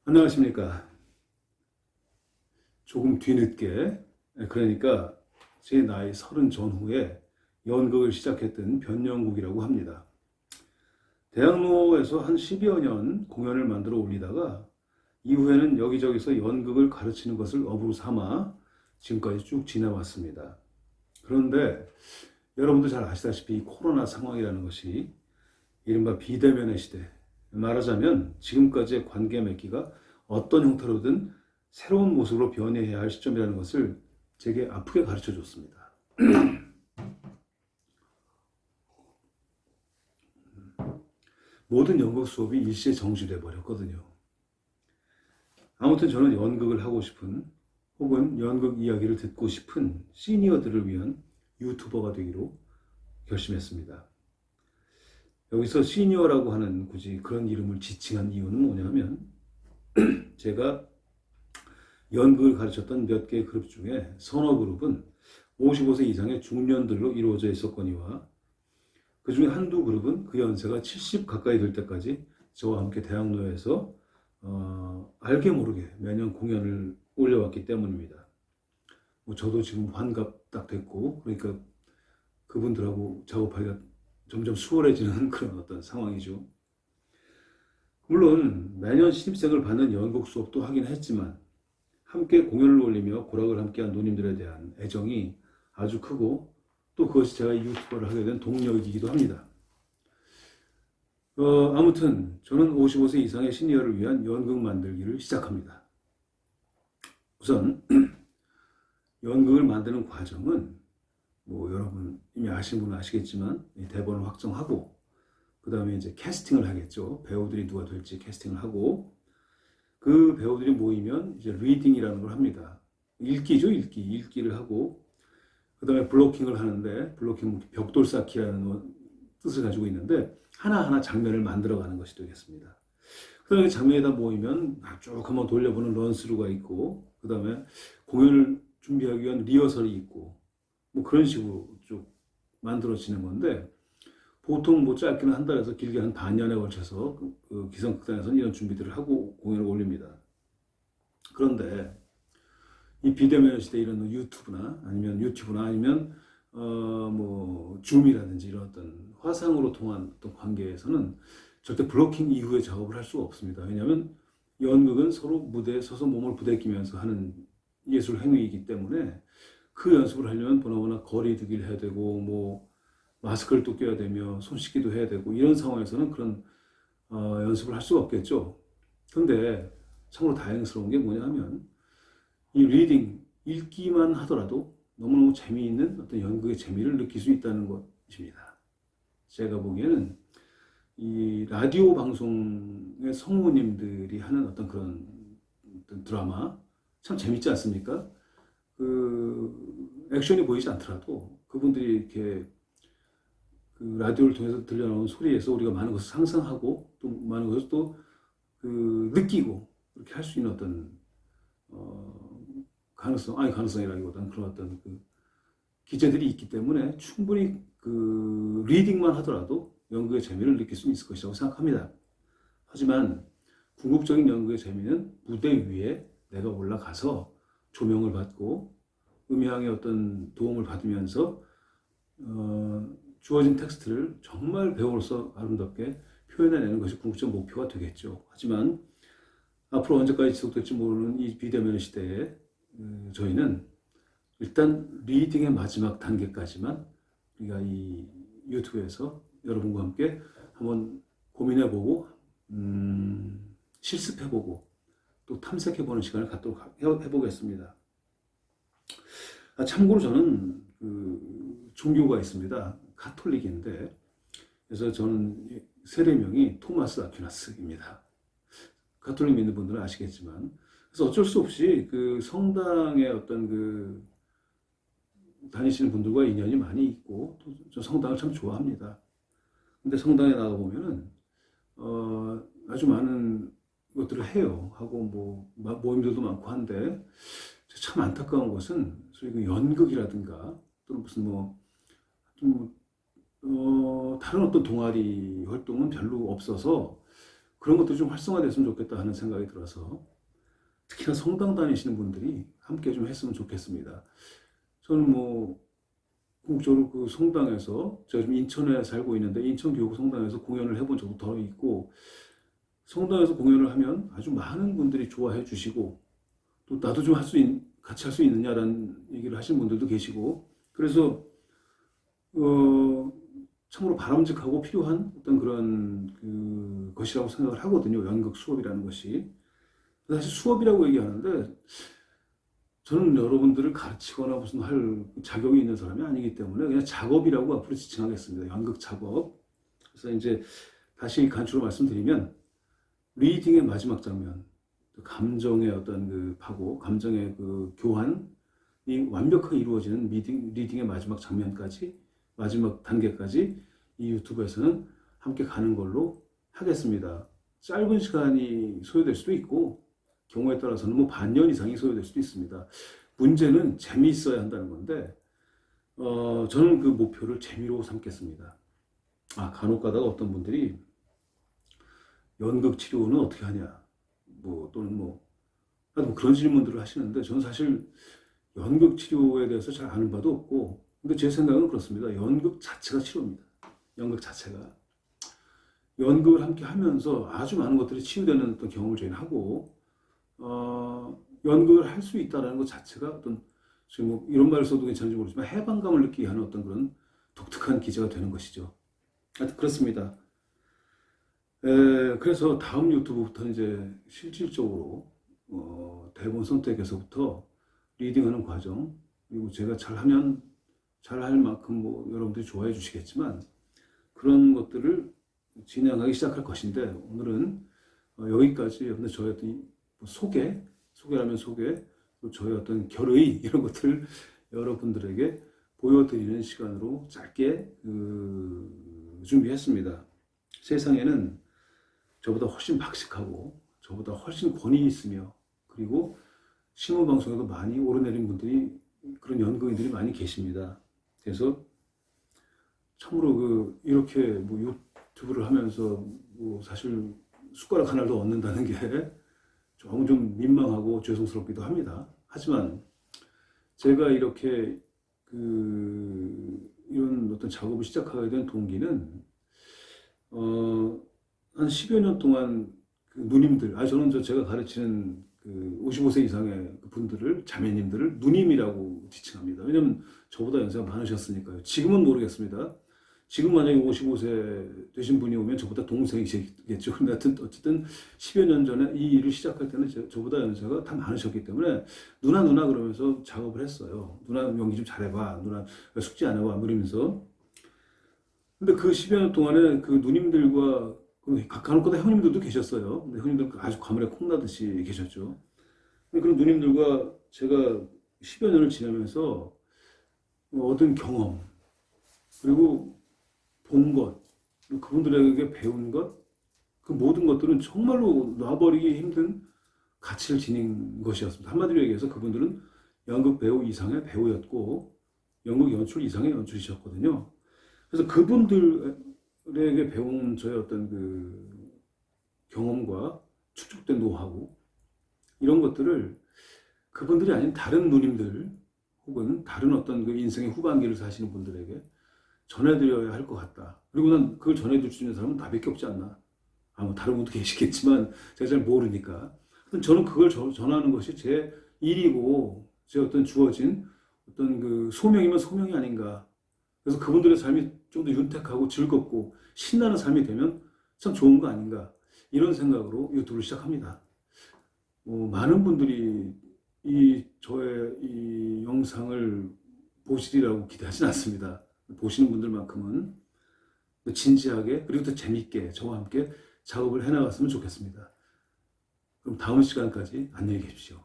안녕하십니까. 조금 뒤늦게, 그러니까 제 나이 30 전후에 연극을 시작했던 변영국이라고 합니다. 대학로에서 한 10여 년 공연을 만들어 올리다가 이후에는 여기저기서 연극을 가르치는 것을 업으로 삼아 지금까지 쭉 지내왔습니다. 그런데 여러분도 잘 아시다시피 이 코로나 상황이라는 것이 이른바 비대면의 시대, 말하자면 지금까지의 관계 맺기가 어떤 형태로든 새로운 모습으로 변해야 할 시점이라는 것을 제게 아프게 가르쳐 줬습니다. 모든 연극 수업이 일시에 정지돼 버렸거든요. 아무튼 저는 연극을 하고 싶은 혹은 연극 이야기를 듣고 싶은 시니어들을 위한 유튜버가 되기로 결심했습니다. 여기서 시니어라고 하는 굳이 그런 이름을 지칭한 이유는 뭐냐면 제가 연극을 가르쳤던 몇 개의 그룹 중에 서너 그룹은 55세 이상의 중년들로 이루어져 있었거니와 그 중에 한두 그룹은 그 연세가 70 가까이 될 때까지 저와 함께 대학로에서 알게 모르게 매년 공연을 올려왔기 때문입니다. 저도 지금 환갑 딱 됐고 그러니까 그분들하고 작업하기가 점점 수월해지는 그런 어떤 상황이죠. 물론 매년 신입생을 받는 연극 수업도 하긴 했지만 함께 공연을 올리며 고락을 함께한 누님들에 대한 애정이 아주 크고 또 그것이 제가 유튜버를 하게 된 동력이기도 합니다. 아무튼 저는 55세 이상의 시니어를 위한 연극 만들기를 시작합니다. 우선 연극을 만드는 과정은 여러분 이미 아시는 분은 아시겠지만 대본을 확정하고 그 다음에 이제 캐스팅을 하겠죠. 배우들이 누가 될지 캐스팅을 하고 그 배우들이 모이면 이제 리딩이라는 걸 합니다. 읽기죠, 읽기. 읽기를 하고 그 다음에 블로킹을 하는데 블로킹 벽돌 쌓기라는 뜻을 가지고 있는데 하나하나 장면을 만들어가는 것이 되겠습니다. 그 다음에 장면에다 모이면 쭉 한번 돌려보는 런스루가 있고 그 다음에 공연을 준비하기 위한 리허설이 있고 그런 식으로 쭉 만들어지는 건데 보통 짧게는 한 달에서 길게 한 반년에 걸쳐서 그 기성극단에서는 이런 준비들을 하고 공연을 올립니다. 그런데 이 비대면 시대 이런 유튜브나 아니면 줌이라든지 이런 어떤 화상으로 통한 어떤 관계에서는 절대 블로킹 이후에 작업을 할 수가 없습니다. 왜냐하면 연극은 서로 무대에 서서 몸을 부대끼면서 하는 예술 행위이기 때문에 그 연습을 하려면 보나마나 거리두기를 해야 되고 마스크를 또 껴야 되며 손 씻기도 해야 되고 이런 상황에서는 그런 연습을 할 수가 없겠죠. 그런데 참으로 다행스러운 게 뭐냐면 이 리딩, 읽기만 하더라도 너무너무 재미있는 어떤 연극의 재미를 느낄 수 있다는 것입니다. 제가 보기에는 이 라디오 방송의 성우님들이 하는 어떤 그런 어떤 드라마 참 재밌지 않습니까? 그 액션이 보이지 않더라도 그분들이 이렇게 그 라디오를 통해서 들려나오는 소리에서 우리가 많은 것을 상상하고 또 많은 것을 또 그 느끼고 그렇게 할 수 있는 어떤 가능성이라기보다는 그런 어떤 그 기제들이 있기 때문에 충분히 그 리딩만 하더라도 연극의 재미를 느낄 수 있을 것이라고 생각합니다. 하지만 궁극적인 연극의 재미는 무대 위에 내가 올라가서 조명을 받고 음향의 어떤 도움을 받으면서 주어진 텍스트를 정말 배우로서 아름답게 표현해내는 것이 궁극적 목표가 되겠죠. 하지만 앞으로 언제까지 지속될지 모르는 이 비대면 시대에 저희는 일단 리딩의 마지막 단계까지만 우리가 이 유튜브에서 여러분과 함께 한번 고민해보고 실습해보고 또 탐색해보는 시간을 갖도록 해보겠습니다. 참고로 저는 그 종교가 있습니다. 가톨릭인데 그래서 저는 세례명이 토마스 아퀴나스입니다. 가톨릭 믿는 분들은 아시겠지만 그래서 어쩔 수 없이 그 성당의 어떤 그 다니시는 분들과 인연이 많이 있고 또 저 성당을 참 좋아합니다. 근데 성당에 나가 보면은 아주 많은 것들을 해요. 하고 모임들도 많고 한데 참 안타까운 것은 소위 그 연극이라든가 또는 무슨 다른 어떤 동아리 활동은 별로 없어서 그런 것도 좀 활성화됐으면 좋겠다 하는 생각이 들어서 특히나 성당 다니시는 분들이 함께 좀 했으면 좋겠습니다. 저는 뭐 궁극적으로 그 성당에서 제가 지금 인천에 살고 있는데 인천교구 성당에서 공연을 해본 적도 더 있고 성당에서 공연을 하면 아주 많은 분들이 좋아해 주시고 또 나도 좀 같이 할 수 있느냐라는 얘기를 하시는 분들도 계시고 그래서 참으로 바람직하고 필요한 어떤 그런 것이라고 생각을 하거든요. 연극 수업이라는 것이. 사실 수업이라고 얘기하는데 저는 여러분들을 가르치거나 무슨 할 자격이 있는 사람이 아니기 때문에 그냥 작업이라고 앞으로 지칭하겠습니다. 연극 작업. 그래서 이제 다시 간추로 말씀드리면 리딩의 마지막 장면, 감정의 어떤 그 파고, 감정의 그 교환이 완벽하게 이루어지는 리딩의 마지막 장면까지, 마지막 단계까지 이 유튜브에서는 함께 가는 걸로 하겠습니다. 짧은 시간이 소요될 수도 있고, 경우에 따라서는 뭐 반년 이상이 소요될 수도 있습니다. 문제는 재미있어야 한다는 건데, 저는 그 목표를 재미로 삼겠습니다. 간혹 가다가 어떤 분들이 연극 치료는 어떻게 하냐, 또는 그런 질문들을 하시는데, 저는 사실 연극 치료에 대해서 잘 아는 바도 없고, 근데 제 생각은 그렇습니다. 연극 자체가 치료입니다. 연극 자체가. 연극을 함께 하면서 아주 많은 것들이 치유되는 어떤 경험을 저희는 하고, 연극을 할 수 있다는 것 자체가 어떤, 지금 뭐 이런 말을 써도 괜찮은지 모르지만 해방감을 느끼게 하는 어떤 그런 독특한 기제가 되는 것이죠. 하여튼 그렇습니다. 그래서 다음 유튜브부터 이제 실질적으로, 대본 선택에서부터 리딩하는 과정, 그리고 제가 잘하면 잘할 만큼 뭐 여러분들이 좋아해 주시겠지만 그런 것들을 진행하기 시작할 것인데 오늘은 여기까지 저의 어떤 소개라면 소개, 또 저의 어떤 결의 이런 것들을 여러분들에게 보여드리는 시간으로 짧게 준비했습니다. 세상에는 저보다 훨씬 박식하고 저보다 훨씬 권위 있으며 그리고 신문방송에도 많이 오르내린 분들이 그런 연극인들이 많이 계십니다. 그래서 참으로 이렇게 뭐 유튜브를 하면서 뭐 사실 숟가락 하나도 얻는다는 게 조금 좀 민망하고 죄송스럽기도 합니다. 하지만 제가 이렇게 이런 어떤 작업을 시작하게 된 동기는 한 10여 년 동안 누님들, 저는 제가 가르치는 55세 이상의 분들을, 자매님들을 누님이라고 지칭합니다. 왜냐면 저보다 연세가 많으셨으니까요. 지금은 모르겠습니다. 지금 만약에 55세 되신 분이 오면 저보다 동생이시겠죠. 근데 어쨌든 10여 년 전에 이 일을 시작할 때는 저보다 연세가 다 많으셨기 때문에 누나 그러면서 작업을 했어요. 누나 연기 좀 잘해봐. 누나 숙제 안 해봐. 그러면서. 근데 그 10여 년 동안에 그 누님들과 간혹가다 형님들도 계셨어요. 근데 형님들 아주 과물에 콩나듯이 계셨죠. 그런 누님들과 제가 10여 년을 지내면서 얻은 경험, 그리고 본 것, 그분들에게 배운 것, 그 모든 것들은 정말로 놔버리기 힘든 가치를 지닌 것이었습니다. 한마디로 얘기해서 그분들은 연극 배우 이상의 배우였고, 연극 연출 이상의 연출이셨거든요. 그래서 그분들에게 배운 저의 어떤 경험과 축적된 노하우, 이런 것들을 그분들이 아닌 다른 누님들, 혹은 다른 어떤 인생의 후반기를 사시는 분들에게 전해드려야 할 것 같다. 그리고 난 그걸 전해줄 수 있는 사람은 나밖에 없지 않나. 뭐 다른 분도 계시겠지만 제가 잘 모르니까. 저는 그걸 전하는 것이 제 일이고 제 어떤 주어진 어떤 소명이면 소명이 아닌가. 그래서 그분들의 삶이 좀 더 윤택하고 즐겁고 신나는 삶이 되면 참 좋은 거 아닌가. 이런 생각으로 유튜브를 시작합니다. 많은 분들이 저의 이 영상을 보시리라고 기대하진 않습니다. 보시는 분들만큼은 진지하게 그리고 또 재밌게 저와 함께 작업을 해나갔으면 좋겠습니다. 그럼 다음 시간까지 안녕히 계십시오.